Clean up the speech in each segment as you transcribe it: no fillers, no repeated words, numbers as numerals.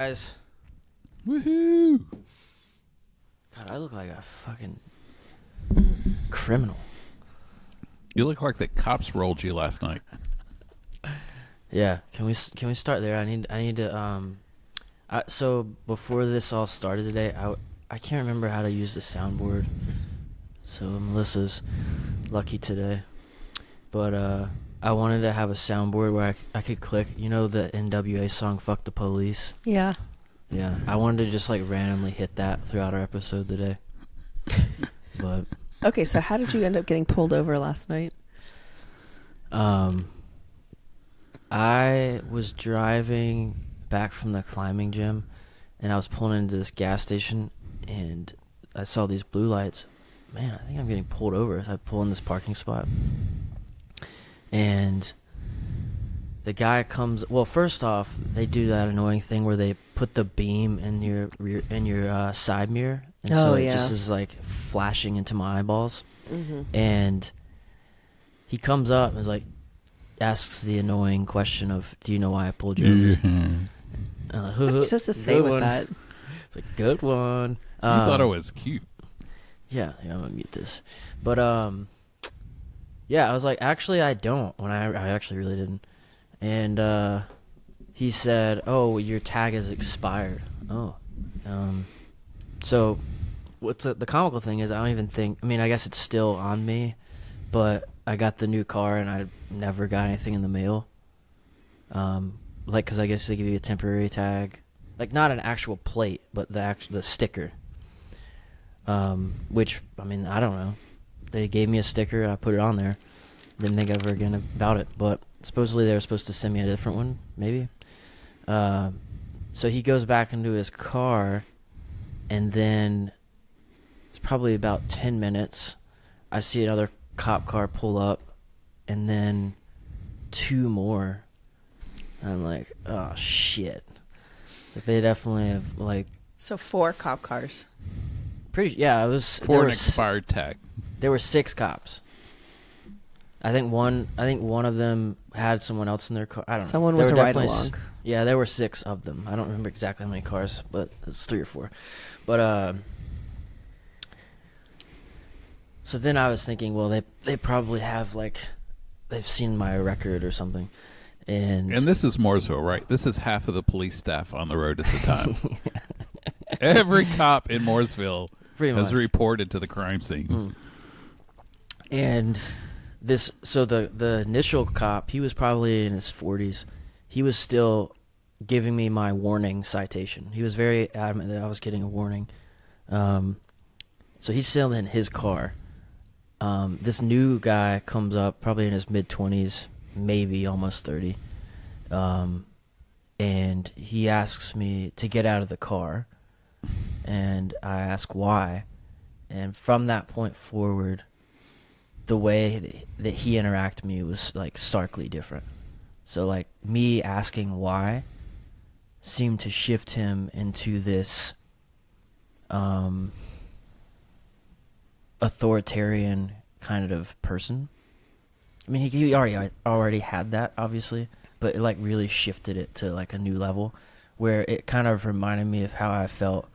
Guys, Woohoo! God, I look like a fucking criminal. You look like the cops rolled you last night. Yeah, can we start there? I need to so before this all started today, I can't remember how to use the soundboard. So Melissa's lucky today, but I wanted to have a soundboard where I could click. You know the NWA song "Fuck the Police." Yeah. Yeah, I wanted to just like randomly hit that throughout our episode today. But Okay, so how did you end up getting pulled over last night? I was driving back from the climbing gym, and I was pulling into this gas station, and I saw these blue lights. Man, I think I'm getting pulled over. So I pull in this parking spot, and the guy comes. Well, first off, they do that annoying thing where they put the beam in your side mirror, and so it just is like flashing into my eyeballs. Mm-hmm. And he comes up and is like, asks the annoying question of, "Do you know why I pulled you over?" What are you supposed to say with that? It's like, good one. You thought it was cute. Yeah, I'm gonna mute this. But yeah, I was like, actually, I don't. When I actually really didn't. And he said, "Oh, your tag is expired." Oh, so what's the comical thing is I don't even think. I mean, I guess it's still on me, but I got the new car and I never got anything in the mail. Like, cause I guess they give you a temporary tag, like not an actual plate, but the sticker. Which, I mean, I don't know. They gave me a sticker, I put it on there. Didn't think ever again about it, but supposedly they were supposed to send me a different one, maybe. So he goes back into his car, and then it's probably about 10 minutes. I see another cop car pull up, and then two more. I'm like, oh shit. Like, they definitely have like. So 4 cop cars. Yeah, it was For an expired tag. There were 6 cops. I think one of them had someone else in their car. I don't know. Someone was a ride-along. Yeah, there were 6 of them. I don't remember exactly how many cars, but it's 3 or 4. But so then I was thinking, well, they probably have like they've seen my record or something. And this is Mooresville, right? This is half of the police staff on the road at the time. Every cop in Mooresville has reported to the crime scene. Mm. And the initial cop, he was probably in his 40s. He was still giving me my warning citation. He was very adamant that I was getting a warning. So he's still in his car. This new guy comes up, probably in his mid-20s, maybe almost 30. And he asks me to get out of the car. And I ask why. And from that point forward, the way that he interacted with me was like starkly different. So like me asking why seemed to shift him into this authoritarian kind of person. I mean, he already had that, obviously, but it like really shifted it to like a new level where it kind of reminded me of how I felt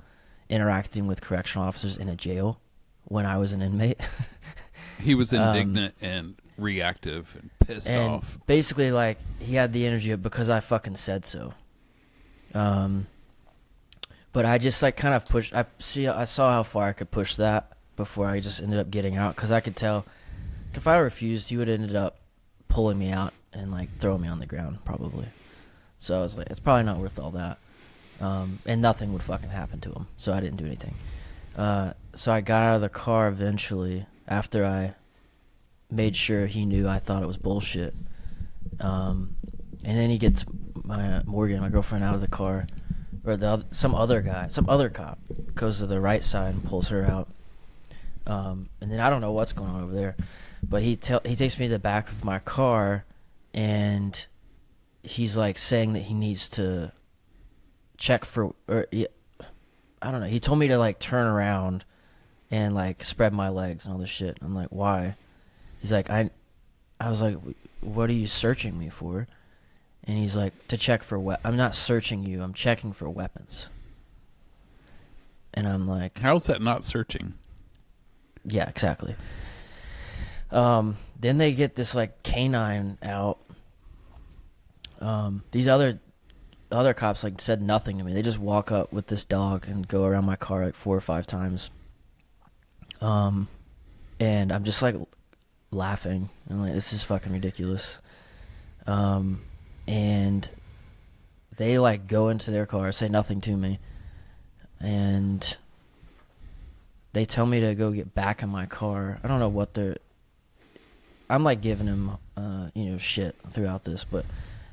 interacting with correctional officers in a jail when I was an inmate. He was indignant and reactive and pissed off. Basically, like, he had the energy of because I fucking said so. But I just like kind of pushed. I saw how far I could push that before I just ended up getting out, because I could tell if I refused, he would have ended up pulling me out and like throwing me on the ground probably. So I was like, it's probably not worth all that. And nothing would fucking happen to him, so I didn't do anything. So I got out of the car eventually after I made sure he knew I thought it was bullshit. And then he gets Morgan, my girlfriend, out of the car, or some other cop goes to the right side and pulls her out. And then I don't know what's going on over there, but he takes me to the back of my car, and he's like saying that he needs to check for, I don't know. He told me to like turn around and like spread my legs and all this shit. I'm like, why? He's like, I was like, what are you searching me for? And he's like, to check for I'm not searching you. I'm checking for weapons. And I'm like, how's that not searching? Yeah, exactly. Then they get this like canine out. These other cops like said nothing to me. They just walk up with this dog and go around my car like 4 or 5 times. And I'm just like laughing. I'm like, this is fucking ridiculous. And they like go into their car, say nothing to me, and they tell me to go get back in my car. I don't know what I'm like giving him shit throughout this, but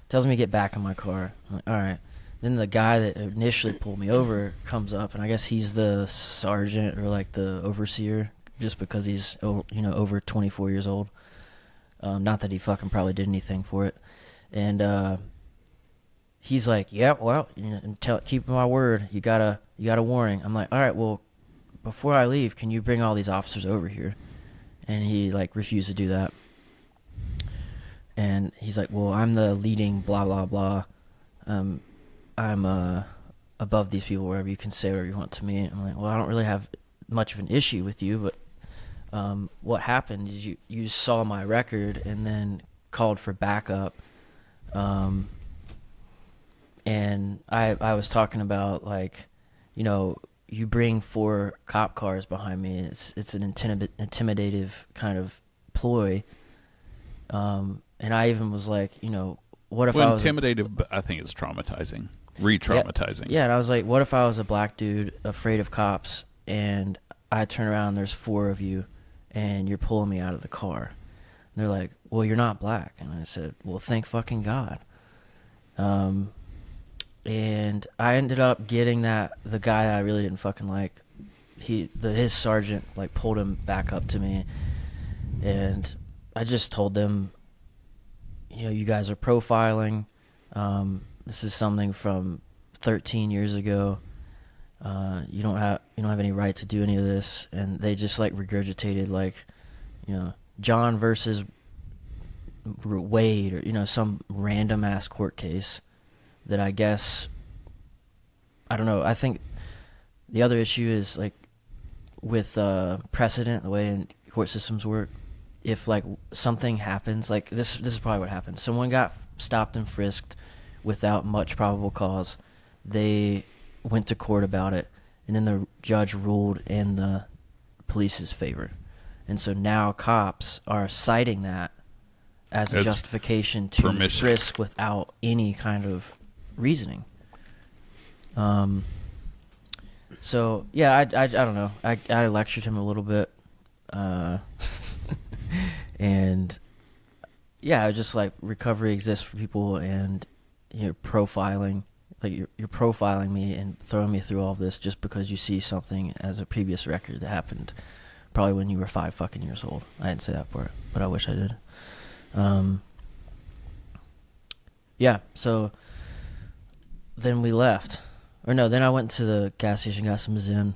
tells me to get back in my car. I'm like, all right. Then the guy that initially pulled me over comes up, and I guess he's the sergeant or like the overseer, just because he's over 24 years old. Not that he fucking probably did anything for it. And he's like, yeah, well, keep my word. You got a warning. I'm like, all right, well, before I leave, can you bring all these officers over here? And he like refused to do that. And he's like, well, I'm the leading blah blah blah. I'm above these people, whatever. You can say whatever you want to me. I'm like, well, I don't really have much of an issue with you, but what happened is you saw my record and then called for backup. And I was talking about, like, you bring 4 cop cars behind me. It's an intimidative kind of ploy. And I even was like, what if I was intimidative? But I think it's traumatizing, re-traumatizing. Yeah, and I was like, what if I was a black dude afraid of cops, and I turn around and there's 4 of you, and you're pulling me out of the car? And they're like, well, you're not black. And I said, well, thank fucking God. And I ended up getting the guy that I really didn't fucking like, his sergeant like pulled him back up to me, and I just told them, you guys are profiling. This is something from 13 years ago. You don't have any right to do any of this. And they just like regurgitated like, John versus Wade, or some random ass court case that I guess, I don't know. I think the other issue is like with precedent, the way in court systems work. If like something happens, like this is probably what happened. Someone got stopped and frisked without much probable cause. They went to court about it, and then the judge ruled in the police's favor. And so now cops are citing that as a justification to frisk without any kind of reasoning. So yeah, I don't know. I lectured him a little bit, and yeah, just like recovery exists for people, and you're profiling, like you're profiling me and throwing me through all of this just because you see something as a previous record that happened probably when you were 5 fucking years old. I didn't say that part, but I wish I did. Yeah, so then we left. Or no, then I went to the gas station, got some Zen.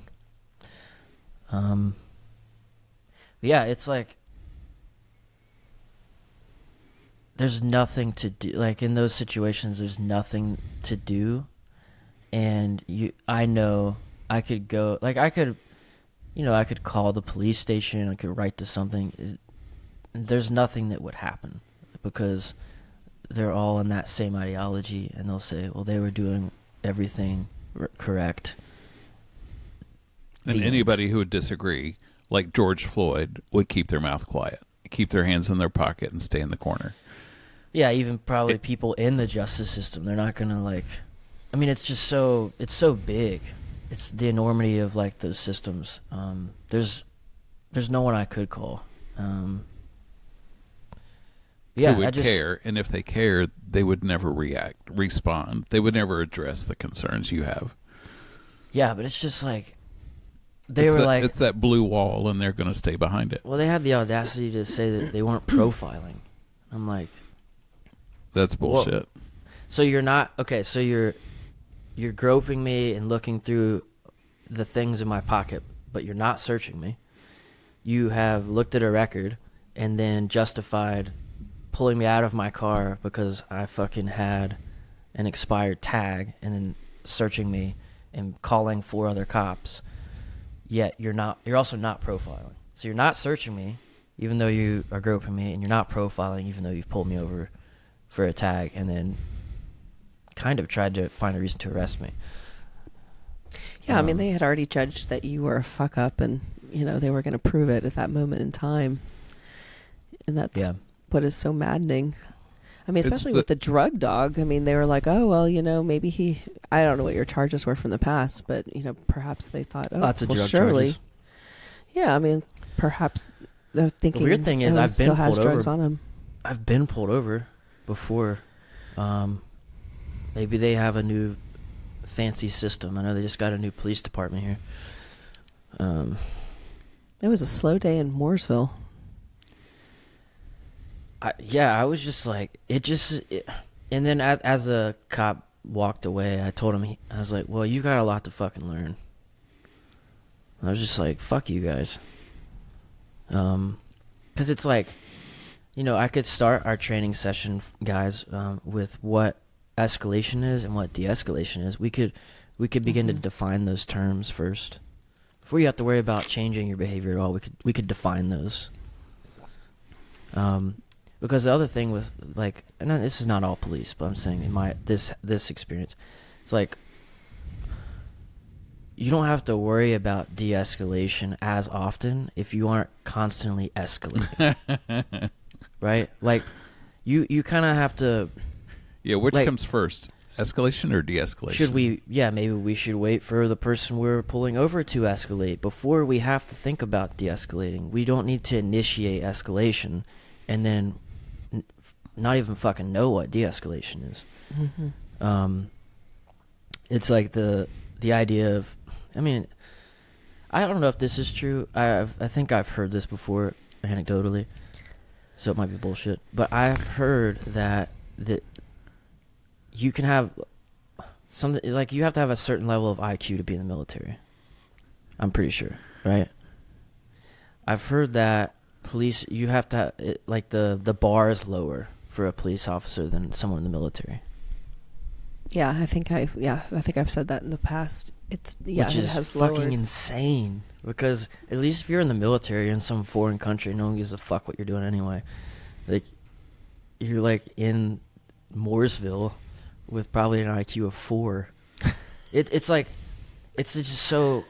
Yeah, it's like there's nothing to do. Like in those situations, there's nothing to do. And I know I could go, like I could call the police station, I could write to something. There's nothing that would happen because they're all in that same ideology, and they'll say, well, they were doing everything correct. And anybody who would disagree, like George Floyd, would keep their mouth quiet, keep their hands in their pocket, and stay in the corner. Yeah, even probably people in the justice system, they're not going to like... I mean, it's so big. It's the enormity of like those systems. There's no one I could call. Yeah, who would care, and if they care, they would never respond. They would never address the concerns you have. Yeah, but it's just like it's that blue wall, and they're going to stay behind it. Well, they had the audacity to say that they weren't profiling. I'm like, that's bullshit. Well, so you're not okay. So you're groping me and looking through the things in my pocket, but you're not searching me. You have looked at a record and then justified pulling me out of my car because I fucking had an expired tag and then searching me and calling 4 other cops, yet you're also not profiling. So you're not searching me even though you are groping me, and you're not profiling even though you've pulled me over for a tag and then kind of tried to find a reason to arrest me. Yeah, I mean, they had already judged that you were a fuck up, and they were going to prove it at that moment in time, and that's what is so maddening. I mean, especially with the drug dog. I mean, they were like, oh well, maybe I don't know what your charges were from the past, but perhaps they thought, oh, lots of drug surely. charges. Yeah, I mean, perhaps they're thinking. The weird thing is, I've been pulled drugs over. On him. I've been pulled over before. Maybe they have a new fancy system. I know they just got a new police department here. It was a slow day in Mooresville. I was just like, and then as the cop walked away, I told him, I was like, well, you got a lot to fucking learn. I was just like, fuck you guys. Because it's like, I could start our training session, guys, with what escalation is and what de-escalation is. We could begin to define those terms first before you have to worry about changing your behavior at all. We could define those. Because the other thing with, like, and this is not all police, but I'm saying in this experience, it's like you don't have to worry about de-escalation as often if you aren't constantly escalating. Right? Like you kind of have to. Yeah, which comes first, escalation or de-escalation? Maybe we should wait for the person we're pulling over to escalate before we have to think about de-escalating. We don't need to initiate escalation and then not even fucking know what de-escalation is. Mm-hmm. It's like the idea of, I mean, I don't know if this is true. I think I've heard this before anecdotally, so it might be bullshit. But I've heard that you can have something like you have to have a certain level of IQ to be in the military. I'm pretty sure, right? I've heard that police, you have to like the bar is lower for a police officer than someone in the military. Yeah, I think I've said that in the past. Which is fucking insane, because at least if you're in the military, you're in some foreign country, no one gives a fuck what you're doing anyway. Like, you're like in Mooresville with probably an IQ of 4. It's like, it's just so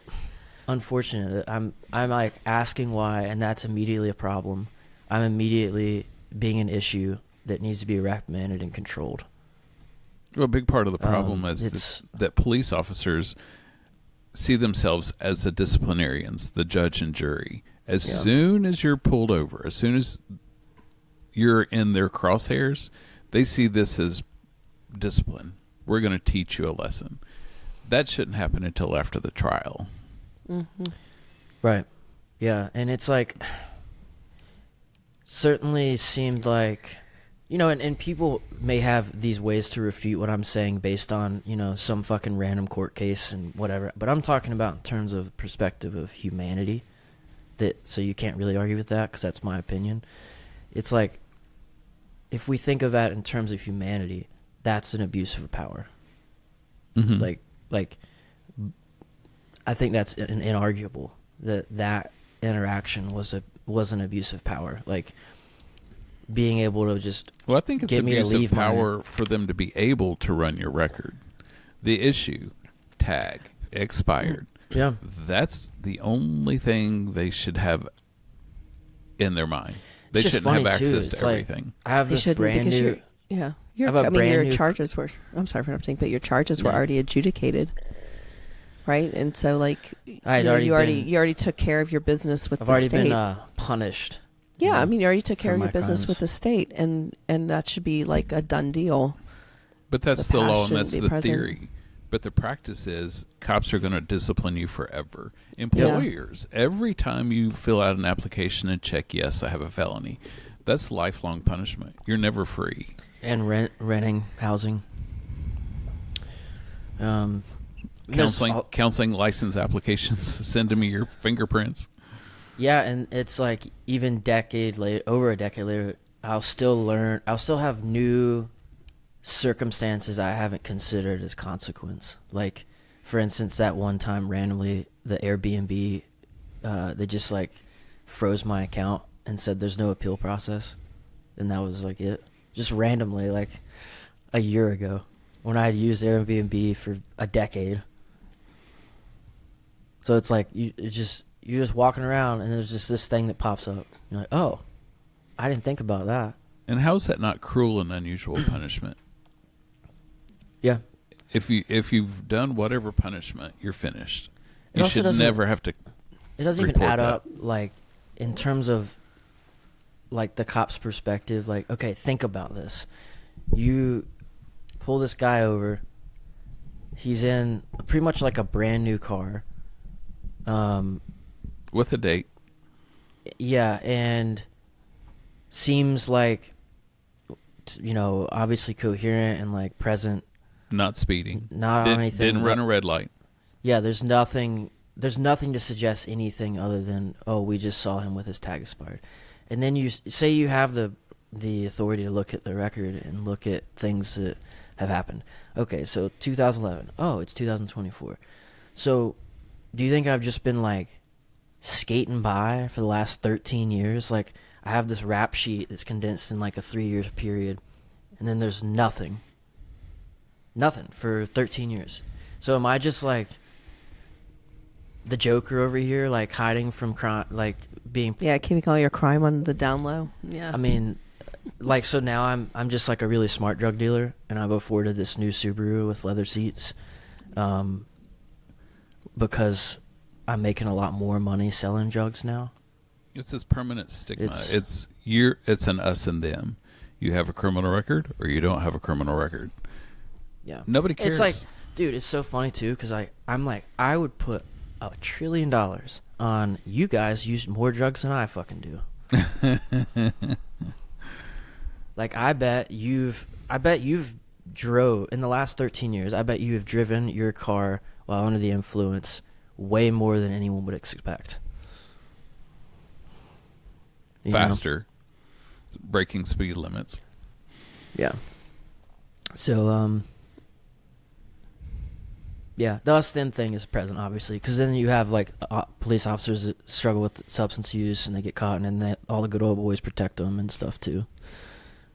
unfortunate that I'm like asking why, and that's immediately a problem. I'm immediately being an issue that needs to be reprimanded and controlled. Well, a big part of the problem is that police officers see themselves as the disciplinarians, the judge and jury. As soon as you're pulled over, as soon as you're in their crosshairs, they see this as discipline. We're going to teach you a lesson. That shouldn't happen until after the trial. Mm-hmm. Right. Yeah, and it's like, certainly seemed like, and people may have these ways to refute what I'm saying based on, some fucking random court case and whatever. But I'm talking about in terms of perspective of humanity. So you can't really argue with that because that's my opinion. It's like, if we think of that in terms of humanity, that's an abuse of power. Mm-hmm. Like, I think that's inarguable that interaction was an abuse of power. Like, being able to just I think it's abuse of power for them to be able to run your record. The issue, tag, expired. Yeah. That's the only thing they should have in their mind. They shouldn't have access to everything. I have this brand new... your charges were... I'm sorry for interrupting, but your charges were already adjudicated. Right? And so, like, you already took care of your business with the state. I've already been punished. Yeah, I mean, you already took care of your business with the state, and that should be like a done deal. But that's the law, and that's the theory. But the practice is cops are going to discipline you forever. Employers, every time you fill out an application and check, yes, I have a felony, that's lifelong punishment. You're never free. And renting, housing. Counseling license applications, send me your fingerprints. Yeah, and it's like even over a decade later, I'll still learn. I'll still have new circumstances I haven't considered as consequence. Like, for instance, that one time randomly, the Airbnb, they just like froze my account and said there's no appeal process, and that was like it. Just randomly, like a year ago, when I had used Airbnb for a decade. So it's like you're just walking around and there's just this thing that pops up. You're like, oh, I didn't think about that. And how is that not cruel and unusual punishment? Yeah. If you've done whatever punishment, you're finished. It You should never have to. It doesn't even report add that. up, like, in terms of, like, the cop's perspective. Like, okay, think about this. You pull this guy over. He's in pretty much like a brand new car. With a date. Yeah, and seems like, obviously coherent and, like, present. Not speeding. Not on anything. Didn't run a red light. Yeah, there's nothing to suggest anything other than, oh, we just saw him with his tag expired. And then you say you have the authority to look at the record and look at things that have happened. Okay, so 2011. Oh, it's 2024. So do you think I've just been, like, skating by for the last 13 years? Like, I have this rap sheet that's condensed in, like, a 3-year period, and then there's nothing for 13 years. So am I just, like, the Joker over here, like, hiding from crime, like, being... Yeah, keeping all your crime on the down low. Yeah. I mean, like, so now I'm just, like, a really smart drug dealer, and I've afforded this new Subaru with leather seats, because I'm making a lot more money selling drugs now. It's this permanent stigma. It's an us and them. You have a criminal record or you don't have a criminal record. Yeah. Nobody cares. It's like, dude, it's so funny, too, because I'm like, I would put $1 trillion on you guys use more drugs than I fucking do. Like, I bet you've drove in the last 13 years. I bet you have driven your car while under the influence way more than anyone would expect. Faster, breaking speed limits. Yeah. So, yeah, the us them thing is present, obviously, because then you have, like, police officers that struggle with substance use and they get caught, and then all the good old boys protect them and stuff too.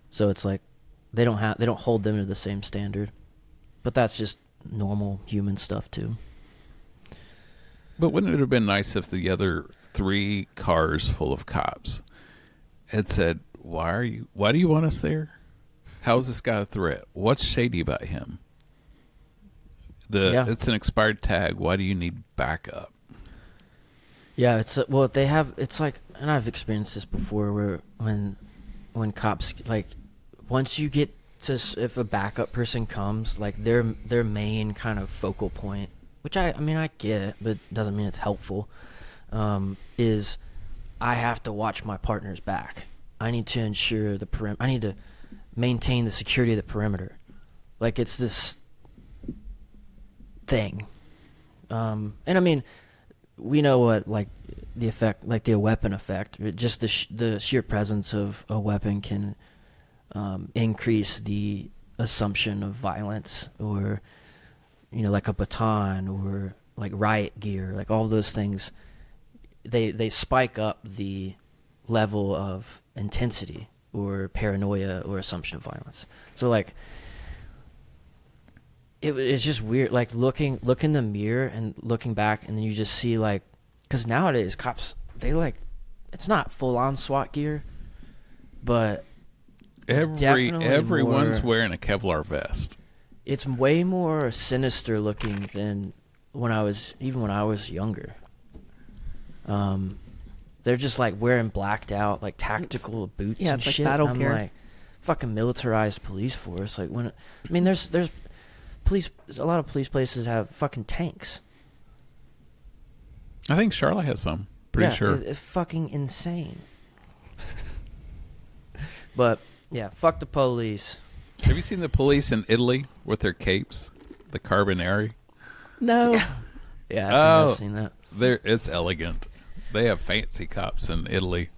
So it's like they don't hold them to the same standard, but that's just normal human stuff too. But wouldn't it have been nice if the other 3 cars full of cops had said, why do you want us there? How is this guy a threat? What's shady about him? It's an expired tag. Why do you need backup? Yeah, it's like, and I've experienced this before, where when cops, like, once you get to, if a backup person comes, like, their main kind of focal point, which I mean I get, but doesn't mean it's helpful, is I have to watch my partner's back. I need to ensure I need to maintain the security of the perimeter. Like, it's this thing. And I mean, we know what, like, the effect, like the weapon effect, just the sheer presence of a weapon can increase the assumption of violence, or, like a baton, or like riot gear, like all those things. They spike up the level of intensity or paranoia or assumption of violence. So, like, it's just weird, like, look in the mirror and looking back, and then you just see, like, because nowadays cops, they, like, it's not full on SWAT gear, but everyone's wearing a Kevlar vest. It's way more sinister looking than when I was younger. They're just, like, wearing blacked out, like, tactical boots and it's like shit. battle I'm gear. like, fucking militarized police force. Like, there's police. A lot of police places have fucking tanks. I think Charlotte has some. Pretty sure. It's fucking insane. But yeah, fuck the police. Have you seen the police in Italy with their capes, the Carbonari? No. Yeah, I think I've seen that. It's elegant. They have fancy cops in Italy.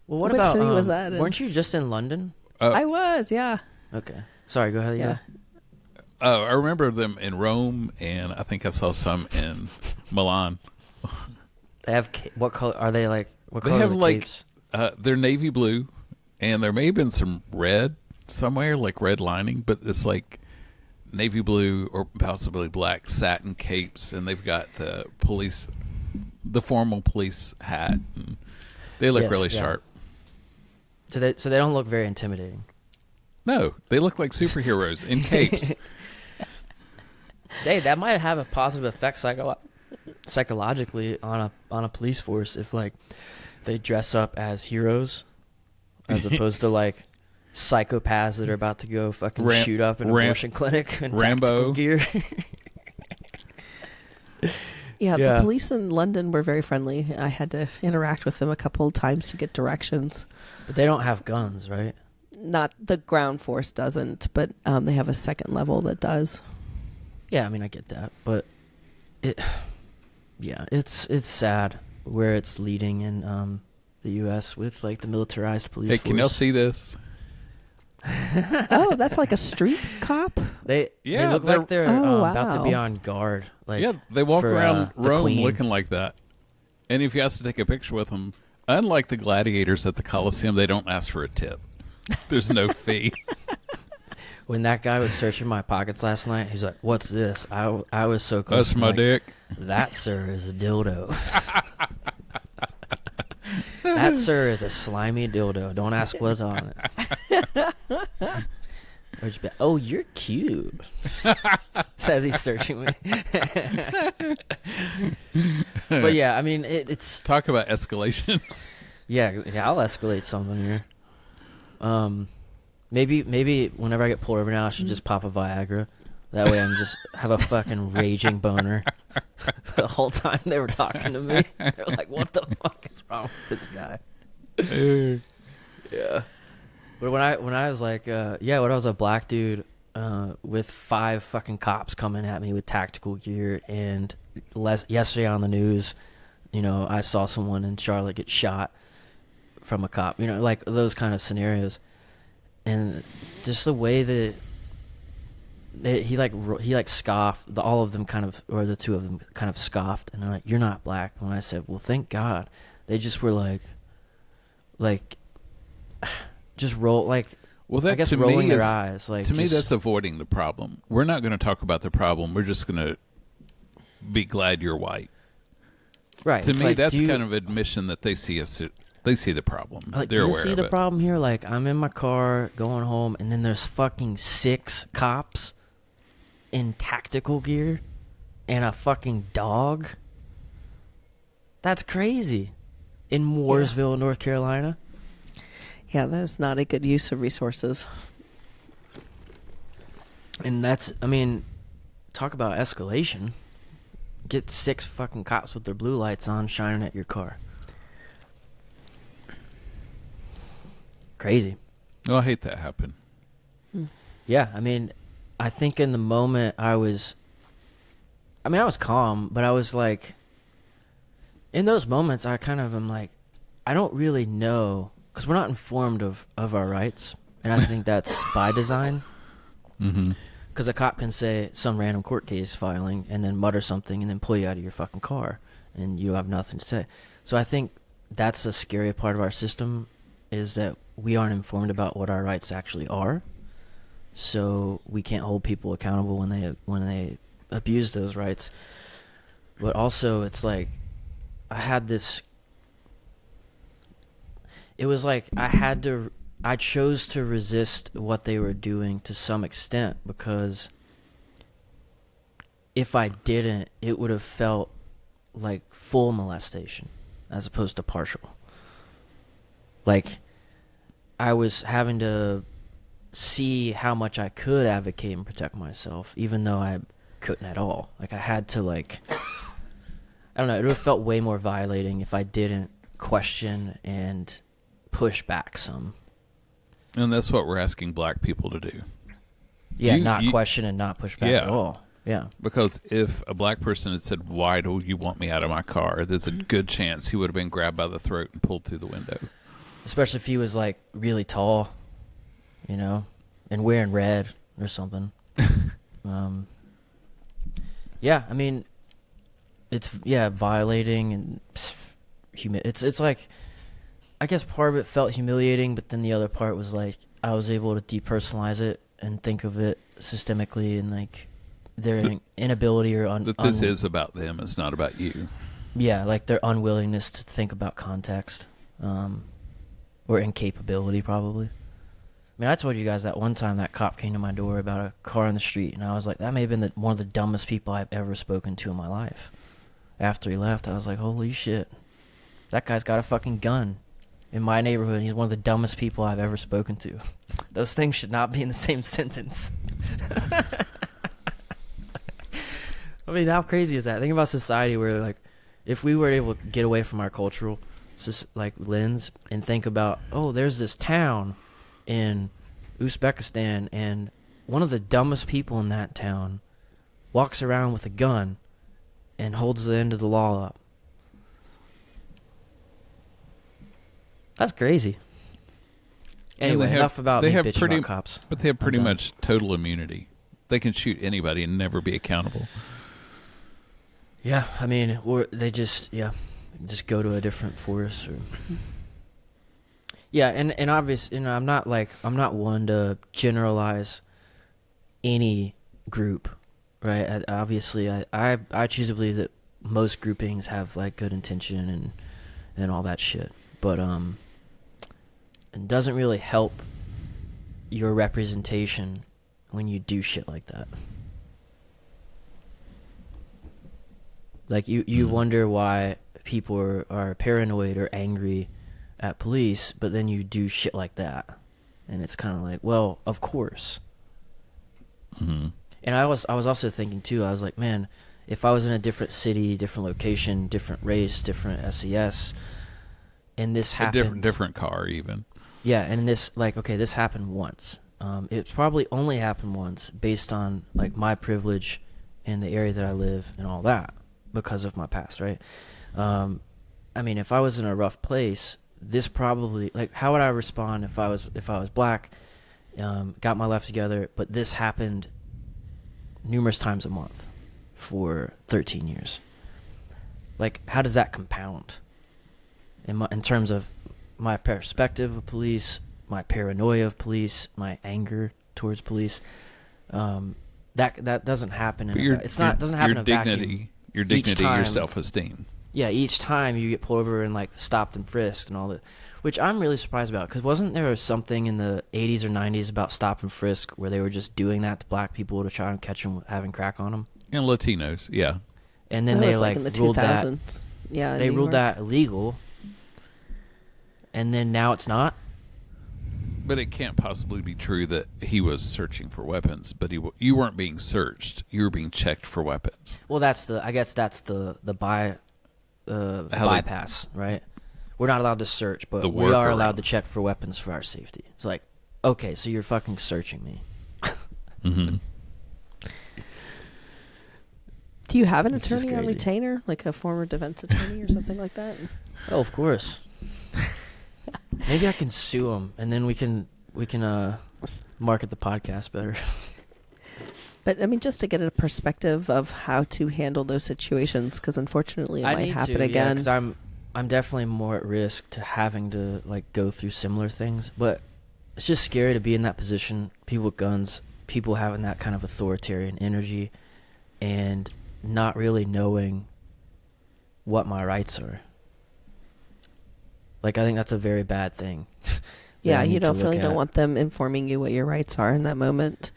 Well, what What about city was that in? weren't you just in London? I was, yeah. Okay. Sorry, go ahead. Yeah. I remember them in Rome, and I think I saw some in Milan. They have what color are they like? What They color have are the like capes? they're navy blue, and there may have been some red somewhere, like red lining, but it's like navy blue or possibly black satin capes, and they've got the formal police hat. And they look really sharp. So they don't look very intimidating. No, they look like superheroes in capes. Hey, that might have a positive effect psychologically on a police force if like they dress up as heroes as opposed to like psychopaths that are about to go fucking shoot up an abortion clinic in tactical gear. Yeah, the police in London were very friendly. I had to interact with them a couple of times to get directions. But they don't have guns, right? Not the ground force doesn't, but they have a second level that does. Yeah, I mean I get that, but it's sad where it's leading in the U.S. with like the militarized police force. Hey, can y'all see this? Oh, that's like a street cop? They look like they're wow. about to be on guard. Like, yeah, they walk around Rome Queen. looking like that. And if you ask to take a picture with them, unlike the gladiators at the Colosseum, they don't ask for a tip. There's no fee. When that guy was searching my pockets last night, he's like, "What's this?" I was so close. That's my dick. That, sir, is a dildo. That, sir, is a slimy dildo. Don't ask what's on it. Or just be, oh, you're cute. As he's searching me. But yeah, I mean, it's talk about escalation. yeah, I'll escalate something here. Maybe whenever I get pulled over now, I should just pop a Viagra. That way I can just have a fucking raging boner the whole time they were talking to me. They're like, what the fuck is wrong with this guy? Yeah. But when I was like, when I was a black dude with 5 fucking cops coming at me with tactical gear, and yesterday on the news, I saw someone in Charlotte get shot from a cop, like those kind of scenarios. And just the way that he scoffed, all of them kind of, or the 2 of them kind of scoffed, and they're like, "You're not black." When I said, "Well, thank God," they just were like, just roll like. Well, that, I guess to rolling me their is, eyes. Like, to me, that's avoiding the problem. We're not going to talk about the problem. We're just going to be glad you're white. Right. To me, that's kind of admission that they see us. They see the problem. Like, they're do you aware see of the it. problem here? Like, I'm in my car going home, and then there's fucking 6 cops in tactical gear and a fucking dog. That's crazy. In Mooresville, North Carolina. Yeah, that is not a good use of resources. And that's, I mean, talk about escalation. Get 6 fucking cops with their blue lights on shining at your car. Crazy. Oh, I hate that happen. Yeah, I mean, I think in the moment I was calm, but I was like, in those moments I kind of am like, I don't really know, because we're not informed of our rights, and I think that's by design. Mm-hmm. Because a cop can say some random court case filing and then mutter something and then pull you out of your fucking car, and you have nothing to say. So I think that's the scary part of our system, is that we aren't informed about what our rights actually are. So we can't hold people accountable when they abuse those rights. But also, it's like it was like I chose to resist what they were doing to some extent, because if I didn't, it would have felt like full molestation as opposed to partial. Like, I was having to see how much I could advocate and protect myself, even though I couldn't at all. Like, I had to, like, I don't know, it would have felt way more violating if I didn't question and push back some. And that's what we're asking black people to do. Yeah, not question and not push back at all. Yeah. Because if a black person had said, "Why do you want me out of my car?" there's a good chance he would have been grabbed by the throat and pulled through the window. especially if he was like really tall, you know, and wearing red or something. Yeah, I mean, it's violating and it's like, I guess part of it felt humiliating, but then the other part was like I was able to depersonalize it and think of it systemically and like their inability or that this is about them, it's not about you. Yeah, like their unwillingness to think about context, or incapability probably. I mean, I told you guys that one time that cop came to my door about a car in the street, and I was like, that may have been one of the dumbest people I've ever spoken to in my life. After he left, I was like, holy shit, that guy's got a fucking gun in my neighborhood, and he's one of the dumbest people I've ever spoken to. Those things should not be in the same sentence. I mean, how crazy is that? Think about society where, like, if we were able to get away from our cultural, like, lens and think about, oh, there's this town in Uzbekistan, and one of the dumbest people in that town walks around with a gun and holds the end of the law up. That's crazy. Anyway, enough about me bitching about cops. But they have pretty much total immunity. They can shoot anybody and never be accountable. Yeah, I mean, or they just go to a different forest. Or yeah, and obviously, you know, I'm not one to generalize any group, right? Obviously, I choose to believe that most groupings have like good intention and all that shit, but it doesn't really help your representation when you do shit like that. Like, you wonder why people are paranoid or angry at police, but then you do shit like that. And it's kind of like, well, of course. Mm-hmm. And I was also thinking, too, I was like, man, if I was in a different city, different location, different race, different SES, and this happened... A different car, even. Yeah, and this, like, okay, this happened once. It's probably only happened once based on, like, my privilege in the area that I live and all that, because of my past, right? I mean, if I was in a rough place, this probably, like, how would I respond if I was black, got my life together, but this happened numerous times a month for 13 years? Like, how does that compound in terms of my perspective of police, my paranoia of police, my anger towards police? That doesn't happen doesn't happen in a vacuum. Your dignity, your self-esteem. Yeah, each time you get pulled over and like stopped and frisked and all that, which I'm really surprised about, because wasn't there something in the 80s or 90s about stop and frisk where they were just doing that to black people to try and catch them having crack on them? And Latinos, yeah. And then they like in the ruled 2000s. that. Yeah, they ruled that illegal. And then now it's not. But it can't possibly be true that he was searching for weapons. But you weren't being searched; you were being checked for weapons. Well, I guess that's the bypass, right? We're not allowed to search, but we are allowed to check for weapons for our safety. It's like, okay, so you're fucking searching me. Mm-hmm. Do you have an attorney on retainer, like a former defense attorney or something like that? Oh, of course. Maybe I can sue him, and then we can market the podcast better. But I mean, just to get a perspective of how to handle those situations, because unfortunately it might happen again. Because I'm definitely more at risk to having to like go through similar things. But it's just scary to be in that position. People with guns, people having that kind of authoritarian energy, and not really knowing what my rights are. Like, I think that's a very bad thing. Yeah, you definitely don't want them informing you what your rights are in that moment.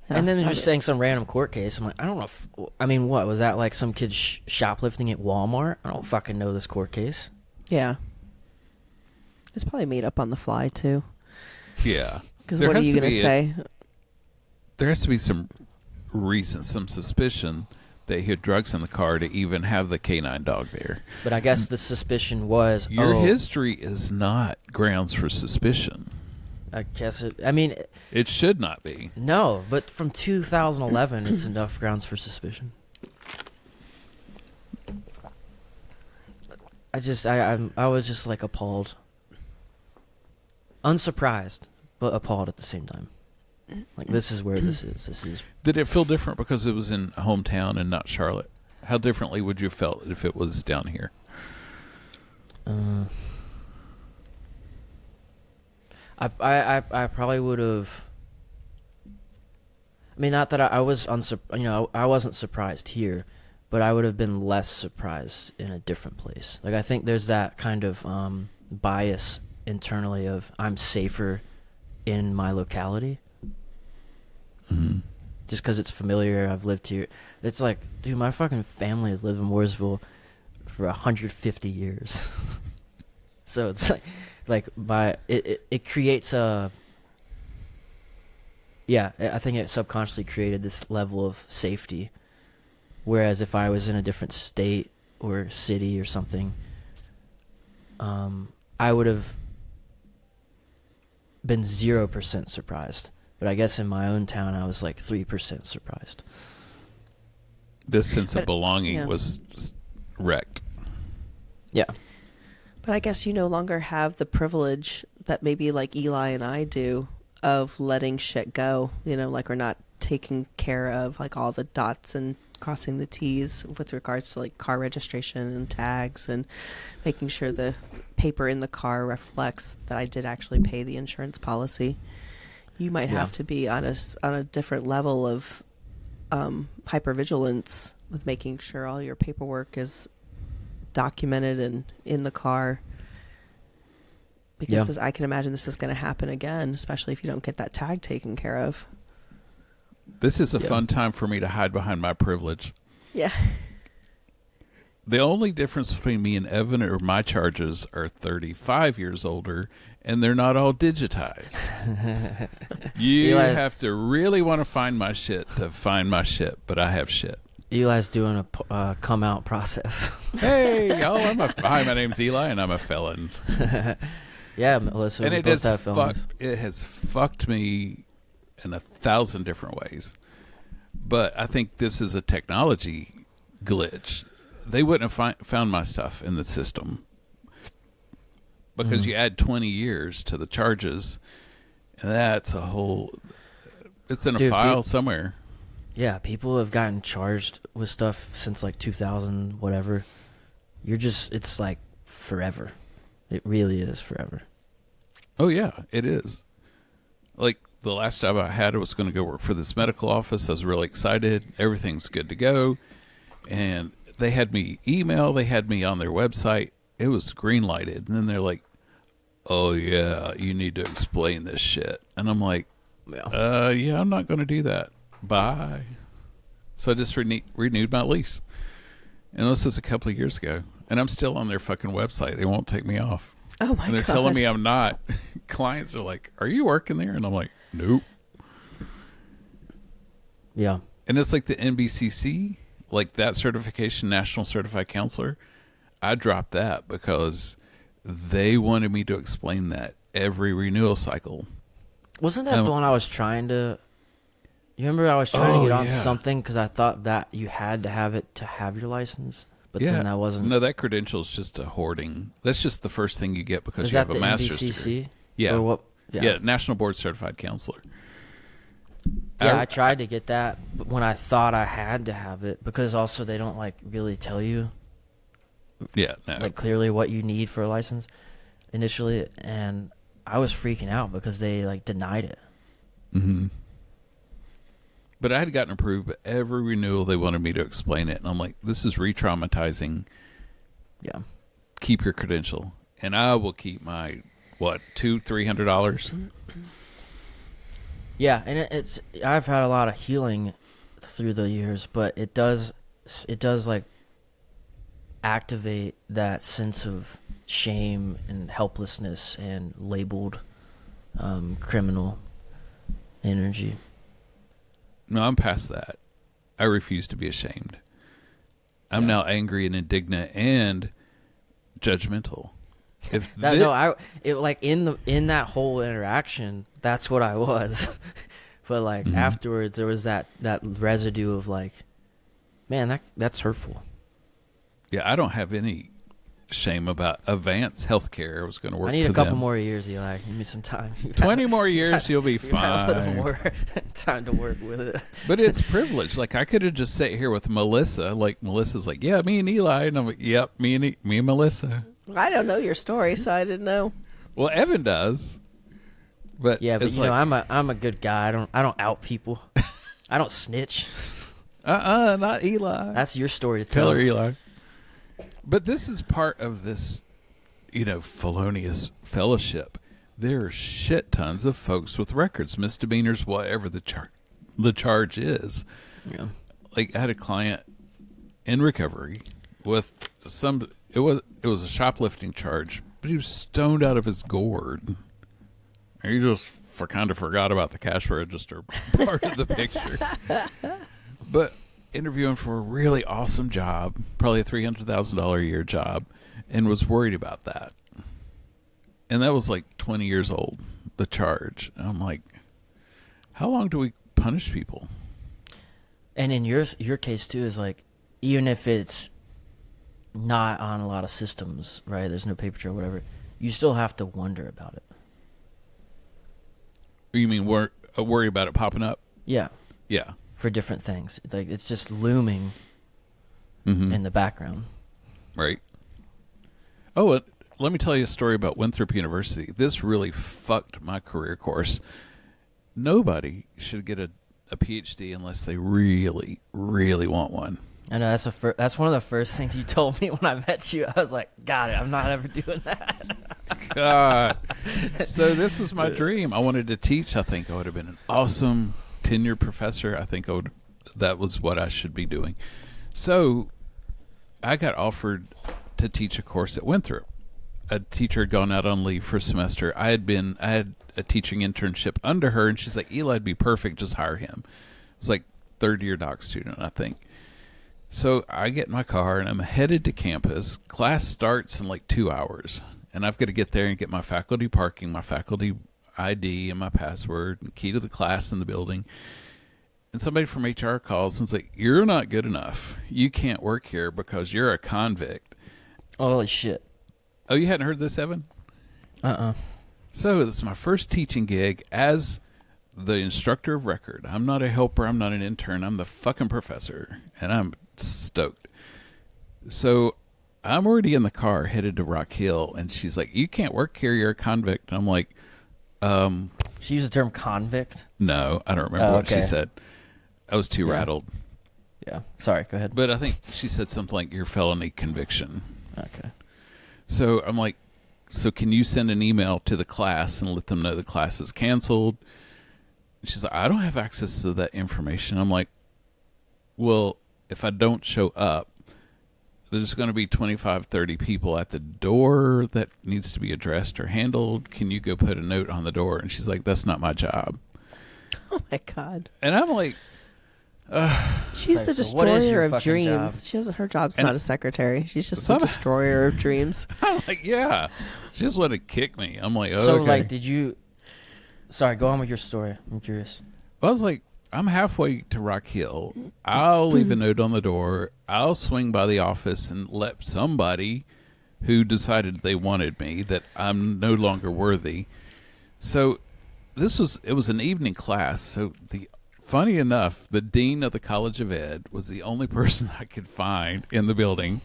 And then they're just saying some random court case. I'm like, I don't know. What was that, like some kid shoplifting at Walmart? I don't fucking know this court case. Yeah. It's probably made up on the fly, too. Yeah. Because what are you going to say? There has to be some reason, some suspicion that he had drugs in the car to even have the canine dog there. But I guess the suspicion was... Your history is not grounds for suspicion. I guess it should not be. No, but from 2011, it's enough grounds for suspicion. I was just like appalled. unsurprised, but appalled at the same time. Like, this is where this is. This is. Did it feel different because it was in hometown and not Charlotte? How differently would you have felt if it was down here? I probably would have. I mean, not that I was I wasn't surprised here, but I would have been less surprised in a different place. Like, I think there's that kind of bias internally of I'm safer in my locality. Mm-hmm. Just because it's familiar, I've lived here. It's like, dude, my fucking family has lived in Mooresville for 150 years. So it's it creates a. Yeah, I think it subconsciously created this level of safety. Whereas if I was in a different state or city or something, I would have been 0% surprised. But I guess in my own town, I was like 3% surprised. This sense of belonging was just wrecked. Yeah. But I guess you no longer have the privilege that maybe like Eli and I do of letting shit go. You know, like we're not taking care of like all the dots and crossing the T's with regards to like car registration and tags and making sure the paper in the car reflects that I did actually pay the insurance policy. You might have to be on a different level of hypervigilance with making sure all your paperwork is documented and in the car. Because I can imagine this is going to happen again, especially if you don't get that tag taken care of. This is a fun time for me to hide behind my privilege. Yeah. The only difference between me and Evan are my charges are 35 years older, and they're not all digitized. You have to really want to find my shit to find my shit, but I have shit. Eli's doing a come out process. Hey, y'all! Hi, my name's Eli, and I'm a felon. Yeah, Melissa. And it has fucked me in 1,000 different ways. But I think this is a technology glitch. They wouldn't have found my stuff in the system because you add 20 years to the charges, and that's a whole. It's in a file somewhere. Yeah, people have gotten charged with stuff since like 2000, whatever. It's like forever. It really is forever. Oh yeah, it is. Like the last job I had, I was going to go work for this medical office. I was really excited. Everything's good to go, and they had me email. They had me on their website. It was green lighted. And then they're like, oh, yeah, you need to explain this shit. And I'm like, yeah, I'm not going to do that. Bye. So I just renewed my lease. And this was a couple of years ago. And I'm still on their fucking website. They won't take me off. Oh, my God. And they're telling me I'm not. Clients are like, are you working there? And I'm like, nope. Yeah. And it's like the NBCC. Like that certification, National Certified Counselor, I dropped that because they wanted me to explain that every renewal cycle. Wasn't that the one I was trying to... You remember I was trying to get on something because I thought that you had to have it to have your license? But then that wasn't... No, that credential is just a hoarding. That's just the first thing you get because you have a master's degree. Yeah. Or what? Yeah, National Board Certified Counselor. Yeah, I tried to get that when I thought I had to have it because also they don't like really tell you like clearly what you need for a license initially, and I was freaking out because they like denied it. Mm-hmm. But I had gotten approved, but every renewal they wanted me to explain it, and I'm like, this is re-traumatizing. Yeah. Keep your credential, and I will keep my $200-$300. Yeah, and I've had a lot of healing through the years, but it does like activate that sense of shame and helplessness and labeled criminal energy. No, I'm past that. I refuse to be ashamed. I'm now angry and indignant and judgmental. Like in that whole interaction, that's what I was. But like afterwards, there was that residue of like, man, that's hurtful. Yeah, I don't have any shame about Advance Healthcare. I was going to work. I need for a couple them. more years, Eli. Give me some time. 20 more years, you'll be You got a little fine. more time to work with it. But it's privilege. Like, I could have just sat here with Melissa. Like, Melissa's like, yeah, me and Eli. And I'm like, yep, me and Melissa. I don't know your story, so I didn't know. Well, Evan does. But Yeah, but it's you like, know, I'm a good guy. I don't out people. I don't snitch. not Eli. That's your story to Tell tell. her, Eli. But this is part of this, felonious fellowship. There are shit tons of folks with records, misdemeanors, whatever the charge is. Yeah. Like, I had a client in recovery with it was a shoplifting charge, but he was stoned out of his gourd. And he just kind of forgot about the cash register part of the picture. But interviewing for a really awesome job, probably a $300,000 a year job, and was worried about that. And that was like 20 years old, the charge. And I'm like, how long do we punish people? And in your case too is like, even if it's not on a lot of systems, right? There's no paper trail, whatever. You still have to wonder about it. You mean worry about it popping up? Yeah. Yeah. For different things. Like, it's just looming in the background. Right. Oh, let me tell you a story about Winthrop University. This really fucked my career course. Nobody should get a PhD unless they really, really want one. I know that's one of the first things you told me when I met you. I was like, got it. I'm not ever doing that. God. So this was my dream. I wanted to teach. I think I would have been an awesome tenured professor. I think that was what I should be doing. So I got offered to teach a course at Winthrop. A teacher had gone out on leave for a semester. I had a teaching internship under her, and she's like, Eli'd be perfect. Just hire him. It was like third-year doc student, I think. So I get in my car, and I'm headed to campus. Class starts in like 2 hours, and I've got to get there and get my faculty parking, my faculty ID, and my password, and key to the class in the building. And somebody from HR calls and is like, you're not good enough. You can't work here because you're a convict. Holy shit. Oh, you hadn't heard this, Evan? So this is my first teaching gig as the instructor of record. I'm not a helper. I'm not an intern. I'm the fucking professor, and I'm stoked. So I'm already in the car headed to Rock Hill, and she's like, you can't work here. You're a convict. And I'm like, She used the term convict? no, I don't remember what she said. I was too rattled. Yeah. Sorry, go ahead. But I think she said something like your felony conviction. Okay. So I'm like, so can you send an email to the class and let them know the class is canceled? She's like, I don't have access to that information. I'm like, well, if I don't show up, there's going to be 25, 30 people at the door that needs to be addressed or handled. Can you go put a note on the door? And she's like, that's not my job. Oh, my God. And I'm like, she's the so what is destroyer your of fucking dreams. job? Her job's And- not a secretary. She's just the destroyer of dreams. I'm like, yeah. She just wanted to kick me. I'm like, oh, So, okay. like, did you... Sorry, go on with your story. I'm curious. I was like, I'm halfway to Rock Hill. I'll leave a note on the door. I'll swing by the office and let somebody who decided they wanted me, that I'm no longer worthy. So it was an evening class. So funny enough, the dean of the College of Ed was the only person I could find in the building.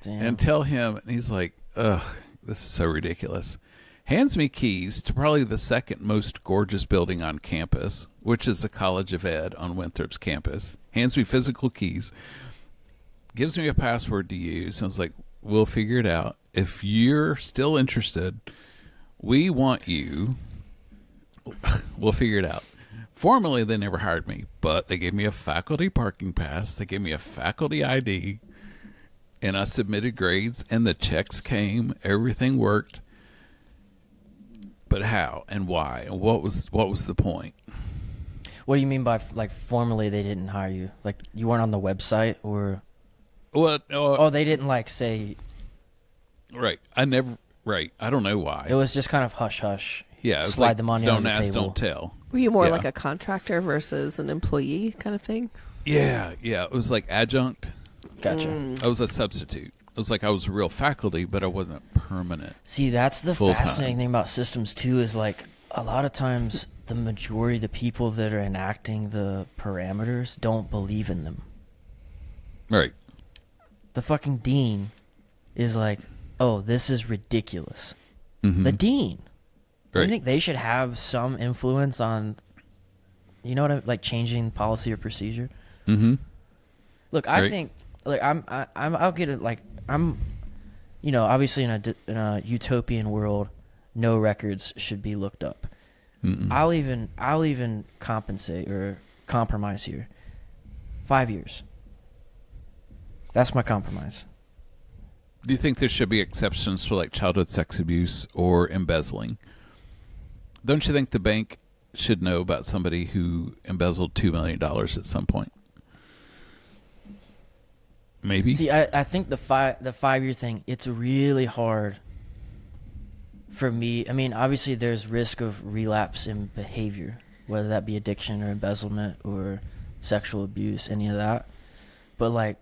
Damn. And tell him, and he's like, ugh, this is so ridiculous. Hands me keys to probably the second most gorgeous building on campus, which is the College of Ed on Winthrop's campus. Hands me physical keys. Gives me a password to use. And I was like, we'll figure it out. If you're still interested, we want you. We'll figure it out. Formally, they never hired me, but they gave me a faculty parking pass. They gave me a faculty ID. And I submitted grades, and the checks came. Everything worked. But how and why and what was the point? What do you mean by, like, formally they didn't hire you? Like, you weren't on the website, or... What? Oh, they didn't, like, say... Right. I don't know why. It was just kind of hush-hush. Yeah. It was slide like, the money don't on the ask, table. don't tell. Were you more Yeah. like a contractor versus an employee kind of thing? Yeah. It was like adjunct. Gotcha. I was a substitute. It was like I was real faculty, but I wasn't permanent. See, that's the full-time. fascinating thing about systems too, is like a lot of times the majority of the people that are enacting the parameters don't believe in them. Right. The fucking dean is like, oh, this is ridiculous. Mm-hmm. The dean. Do Right. you think they should have some influence on, you know what I'm like, changing policy or procedure? Mm-hmm. Look, I Right. think, like, I'll get it. Like, I'm, you know, obviously in a utopian world, no records should be looked up. Mm-mm. I'll even compensate or compromise here. 5 years. That's my compromise. Do you think there should be exceptions for like childhood sex abuse or embezzling? Don't you think the bank should know about somebody who embezzled $2 million at some point? Maybe. See, I think the 5 year thing, it's really hard for me. I mean, obviously there's risk of relapse in behavior, whether that be addiction or embezzlement or sexual abuse, any of that. But like,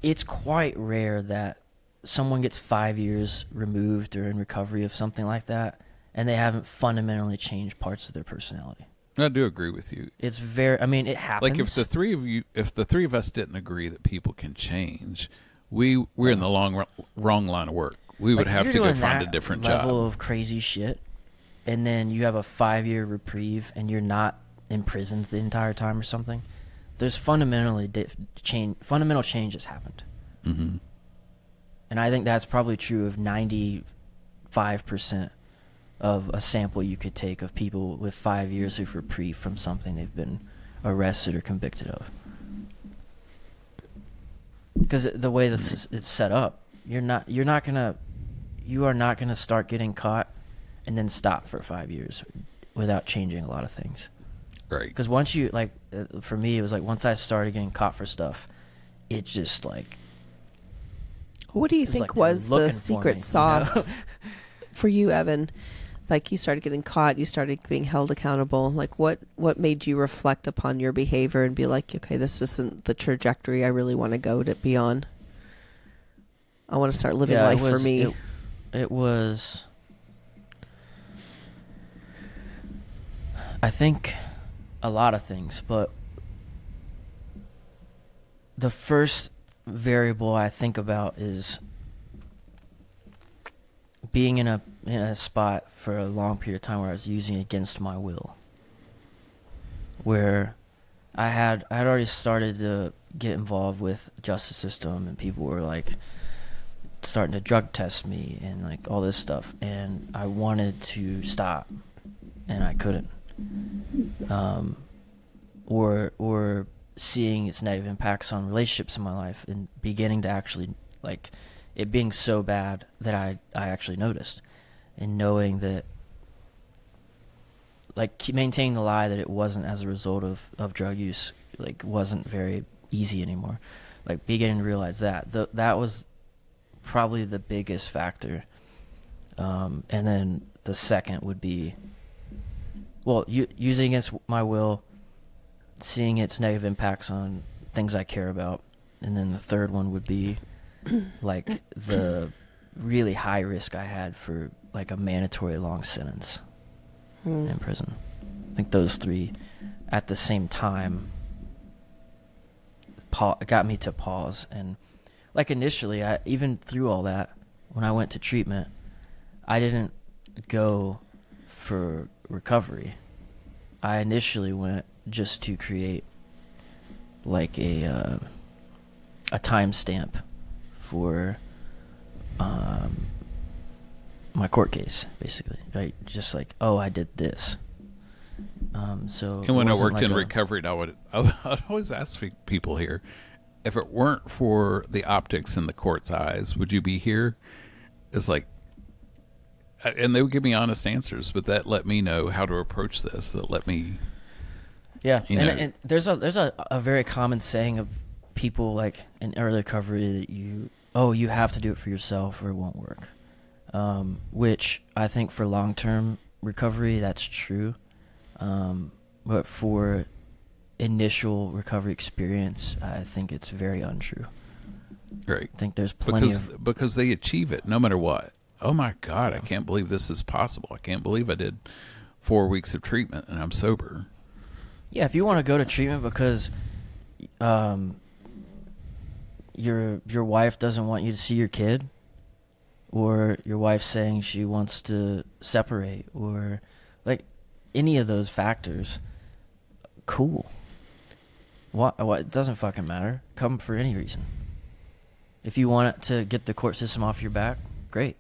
it's quite rare that someone gets 5 years removed or in recovery of something like that, and they haven't fundamentally changed parts of their personality. I do agree with you. It's very, I mean, it happens. Like if the three of us didn't agree that people can change, we're in the wrong line of work. We would Like, have you're to go doing find a that different level job. of crazy shit, and then you have a 5 year reprieve, and you're not imprisoned the entire time or something. There's fundamental change has happened, Mm-hmm. and I think that's probably true of 95% of a sample you could take of people with 5 years of reprieve from something they've been arrested or convicted of. Because the way that it's set up, you are not gonna start getting caught and then stop for 5 years without changing a lot of things. Right. Because once you, like, for me, it was like once I started getting caught for stuff, it just like. What do you it's think like they're was the looking for secret me, sauce you know? for you, Evan? Like, you started getting caught, you started being held accountable. Like, what made you reflect upon your behavior and be like, okay, this isn't the trajectory I really want to go to be on. I want to start living life for me. It was. I think a lot of things, but the first variable I think about is being in a spot for a long period of time where I was using it against my will, where I had already started to get involved with the justice system, and people were like starting to drug test me and like all this stuff, and I wanted to stop and I couldn't, or seeing its negative impacts on relationships in my life and beginning to actually, like, it being so bad that I actually noticed, and knowing that, like, maintaining the lie that it wasn't as a result of drug use, like, wasn't very easy anymore. Like, beginning to realize that was probably the biggest factor. And then the second would be, well, using against my will, seeing its negative impacts on things I care about. And then the third one would be like the really high risk I had for like a mandatory long sentence in prison. I think those three at the same time got me to pause. And like initially, even through all that, when I went to treatment, I didn't go for recovery. I initially went just to create like a timestamp for my court case, basically, right? Just like, oh, I did this. So and when I worked in recovery, I would always ask people here, if it weren't for the optics in the court's eyes, would you be here? It's like, and they would give me honest answers, but that let me know how to approach this. That let me, and there's a very common saying of people like in early recovery that you have to do it for yourself or it won't work. Which I think for long-term recovery, that's true. But for initial recovery experience, I think it's very untrue. Right. I think there's plenty because they achieve it no matter what. Oh my God, I can't believe this is possible. I can't believe I did 4 weeks of treatment and I'm sober. Yeah, if you want to go to treatment because your wife doesn't want you to see your kid, or your wife's saying she wants to separate, or like any of those factors, cool. What it doesn't fucking matter. Come for any reason. If you want it to get the court system off your back, great.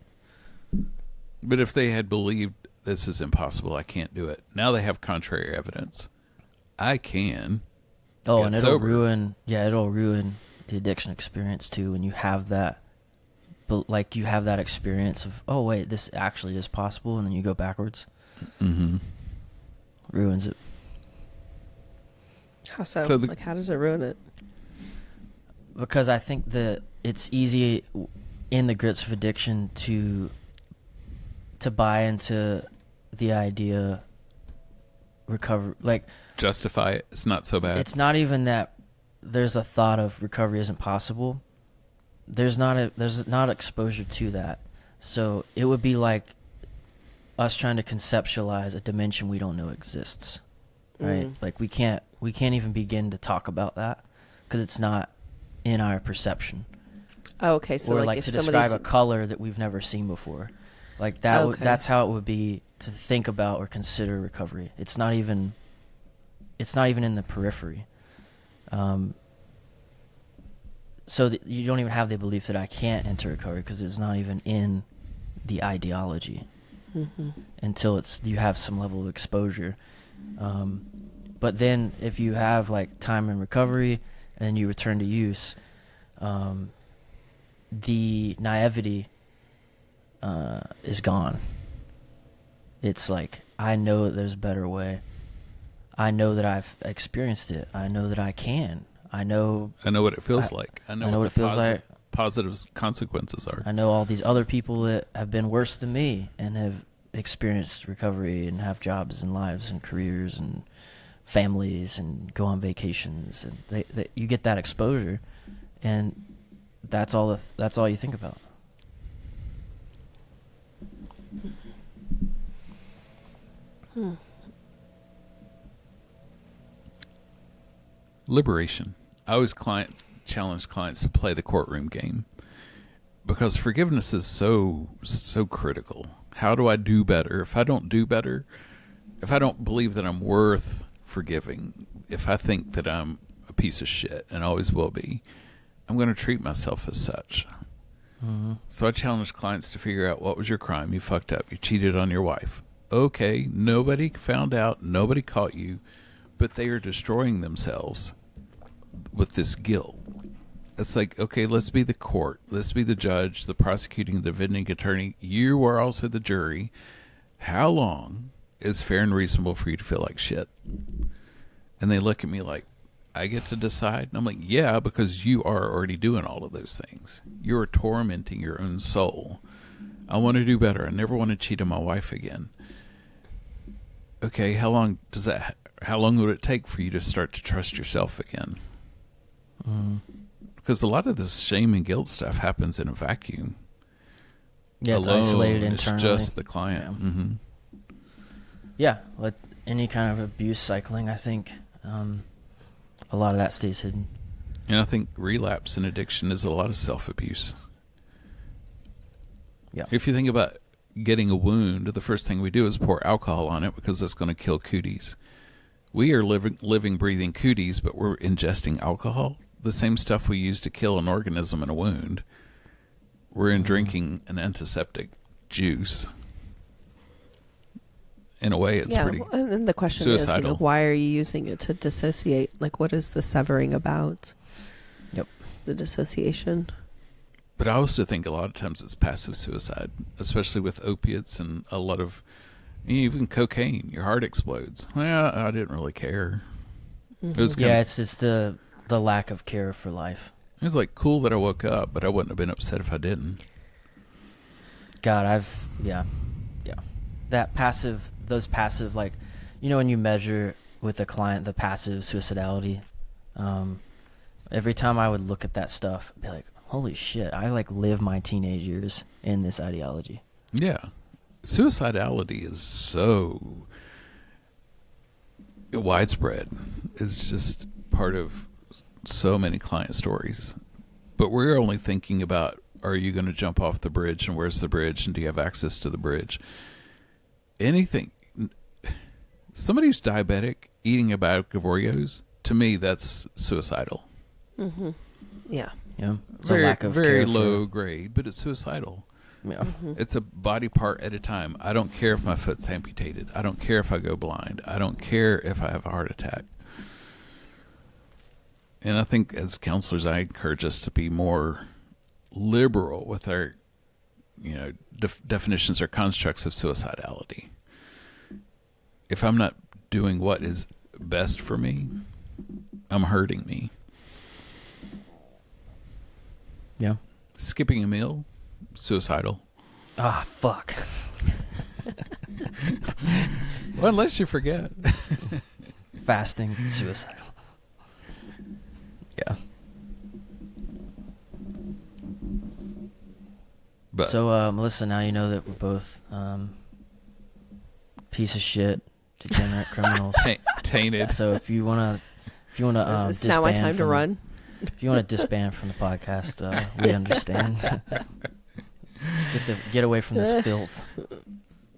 But if they had believed this is impossible, I can't do it. Now they have contrary evidence. I can. Oh, and it'll ruin the addiction experience too when you have that. But like you have that experience of, oh wait, this actually is possible, and then you go backwards. Ruins it. How so? Like, how does it ruin it? Because I think that it's easy in the grits of addiction to buy into the idea recover, like justify it. It's not so bad. It's not even that there's a thought of recovery isn't possible. There's not exposure to that. So it would be like us trying to conceptualize a dimension we don't know exists, right? Like we can't even begin to talk about that because it's not in our perception. Oh, okay. So or like to describe a color that we've never seen before, like that. Okay. That's how it would be to think about or consider recovery. It's not even in the periphery. So you don't even have the belief that I can't enter recovery because it's not even in the ideology until you have some level of exposure. But then if you have like time in recovery and you return to use, the naivety is gone. It's like, I know that there's a better way. I know that I've experienced it. I know that I can. I know what it feels like. I know what it feels like. Positive consequences are. I know all these other people that have been worse than me and have experienced recovery and have jobs and lives and careers and families and go on vacations, and you get that exposure, and that's all you think about. Liberation. I always challenge clients to play the courtroom game because forgiveness is so critical. How do I do better? If I don't do better, if I don't believe that I'm worth forgiving, if I think that I'm a piece of shit and always will be, I'm going to treat myself as such. So I challenge clients to figure out, what was your crime? You fucked up. You cheated on your wife. Okay, nobody found out. Nobody caught you, but they are destroying themselves with this guilt. It's like, okay, let's be the court. Let's be the judge, the prosecuting, the defending attorney. You are also the jury. How long is fair and reasonable for you to feel like shit? And they look at me like, I get to decide? And I'm like, yeah, because you are already doing all of those things. You're tormenting your own soul. I want to do better. I never want to cheat on my wife again. Okay, how long would it take for you to start to trust yourself again? Because a lot of this shame and guilt stuff happens in a vacuum. Yeah, it's isolated internally. It's just the client. Yeah, like any kind of abuse cycling, I think a lot of that stays hidden. And I think relapse and addiction is a lot of self-abuse. Yeah. If you think about getting a wound, the first thing we do is pour alcohol on it because that's going to kill cooties. We are living, breathing cooties, but we're ingesting alcohol. The same stuff we use to kill an organism in a wound. We're drinking an antiseptic juice. In a way, it's pretty suicidal. And the question is, why are you using it to dissociate? Like, what is the severing about? Yep. The dissociation. But I also think a lot of times it's passive suicide, especially with opiates and a lot of, even cocaine. Your heart explodes. Well, I didn't really care. It was it's the lack of care for life. It was like cool that I woke up, but I wouldn't have been upset if I didn't. God, those passive, like, when you measure with a client the passive suicidality, every time I would look at that stuff, I'd be like, holy shit, I like live my teenage years in this ideology. Yeah. Suicidality is so widespread. It's just part of so many client stories. But we're only thinking about, are you going to jump off the bridge, and where's the bridge, and do you have access to the bridge? Anything. Somebody who's diabetic eating a bag of Oreos, to me, that's suicidal. Mm-hmm. Yeah. Yeah. It's Very, a lack of very care low grade, but it's suicidal. Yeah. Mm-hmm. It's a body part at a time. I don't care if my foot's amputated. I don't care if I go blind. I don't care if I have a heart attack. And I think as counselors, I encourage us to be more liberal with our, definitions or constructs of suicidality. If I'm not doing what is best for me, I'm hurting me. Yeah. Skipping a meal, suicidal. Ah, fuck. Well, unless you forget. Fasting, suicidal. Yeah. But So, Melissa, now you know that we're both piece of shit, degenerate criminals. tainted. So if you wanna Is this now my time to run? If you want to disband from the podcast, we understand. Get away from this filth.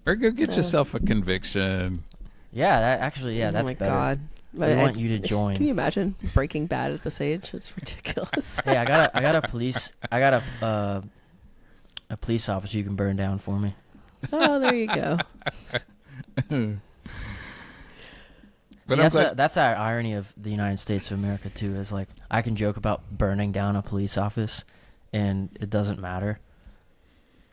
Or go get yourself a conviction. Yeah, that's Oh my better. God. We want you to join. Can you imagine Breaking Bad at this age? It's ridiculous. Hey, I got a police officer you can burn down for me. Oh, there you go. But See, that's the irony of the United States of America too. Is like I can joke about burning down a police office, and it doesn't matter.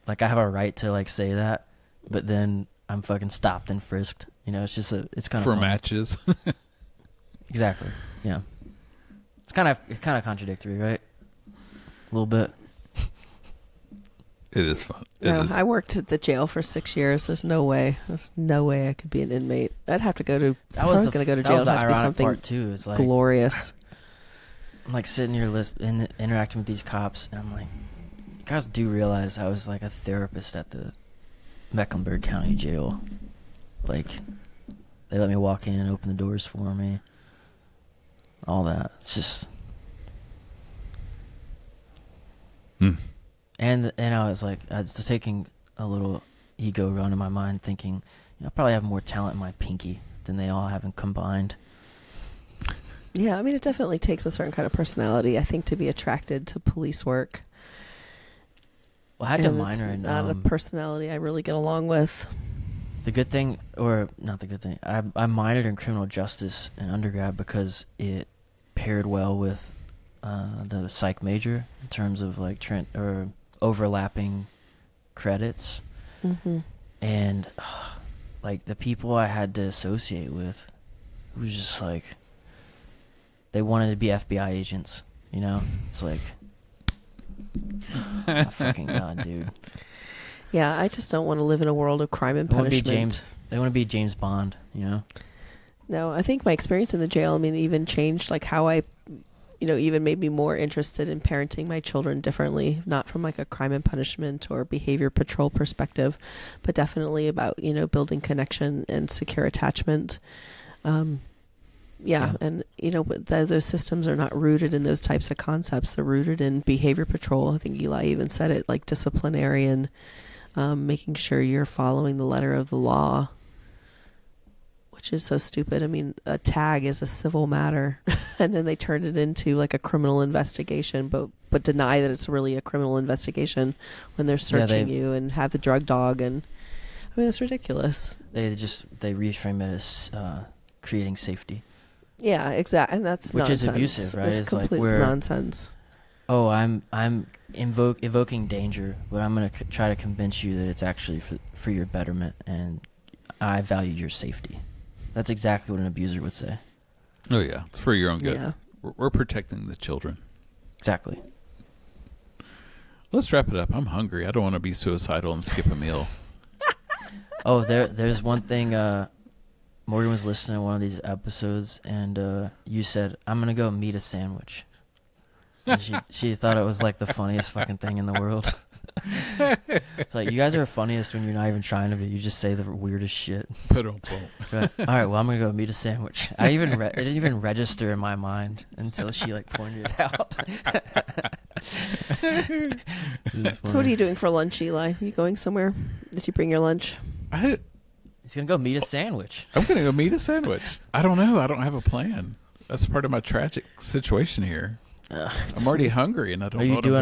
Like I have a right to like say that, but then I'm fucking stopped and frisked. It's just it's kind of for funny. matches. Exactly. Yeah. It's kind of contradictory, right? A little bit. It is fun. I worked at the jail for 6 years. There's no way I could be an inmate. I'd have to go to. That was going to go to that jail. was the It'd have to be ironic something part too. It's like glorious. I'm like sitting here interacting with these cops, and I'm like, you guys do realize I was like a therapist at the Mecklenburg County Jail. Like, they let me walk in, open the doors for me. All that. It's just. And I was like, I was just taking a little ego run in my mind, thinking, I probably have more talent in my pinky than they all have in combined. Yeah, I mean, it definitely takes a certain kind of personality, I think, to be attracted to police work. Well, I had to minor in. Not a personality I really get along with. The good thing, or not the good thing, I minored in criminal justice in undergrad because it paired well with the psych major in terms of like overlapping credits. Mm-hmm. And like the people I had to associate with, it was just like they wanted to be FBI agents. It's like, oh, fucking God, dude. Yeah, I just don't want to live in a world of crime and punishment. They want to be James Bond, No, I think my experience in the jail, even changed like how I, even made me more interested in parenting my children differently, not from like a crime and punishment or behavior patrol perspective, but definitely about, building connection and secure attachment. Yeah. And, but those systems are not rooted in those types of concepts. They're rooted in behavior patrol. I think Eli even said it, like disciplinarian, making sure you're following the letter of the law, which is so stupid. A tag is a civil matter, and then they turned it into like a criminal investigation, but deny that it's really a criminal investigation when they're searching you and have the drug dog, and that's ridiculous. They reframe it as creating safety. Yeah, exactly, and that's which nonsense. is abusive, right? It's complete nonsense. Oh, I'm evoking danger, but I'm gonna try to convince you that it's actually for your betterment, and I value your safety. That's exactly what an abuser would say. Oh yeah, it's for your own good. Yeah. We're protecting the children. Exactly. Let's wrap it up. I'm hungry. I don't want to be suicidal and skip a meal. Oh, there's one thing. Morgan was listening to one of these episodes, and you said, "I'm gonna go meet a sandwich." And she thought it was like the funniest fucking thing in the world. It's like, you guys are funniest when you're not even trying to be. You just say the weirdest shit. Put on phone. But, all right, well, I'm gonna go meet a sandwich. It didn't even register in my mind until she like pointed it out. So what are you doing for lunch, Eli? Are you going somewhere? Did you bring your lunch? He's gonna go meet a sandwich. I'm gonna go meet a sandwich. I don't know. I don't have a plan. That's part of my tragic situation here. I'm already hungry, and I don't know what I'm gonna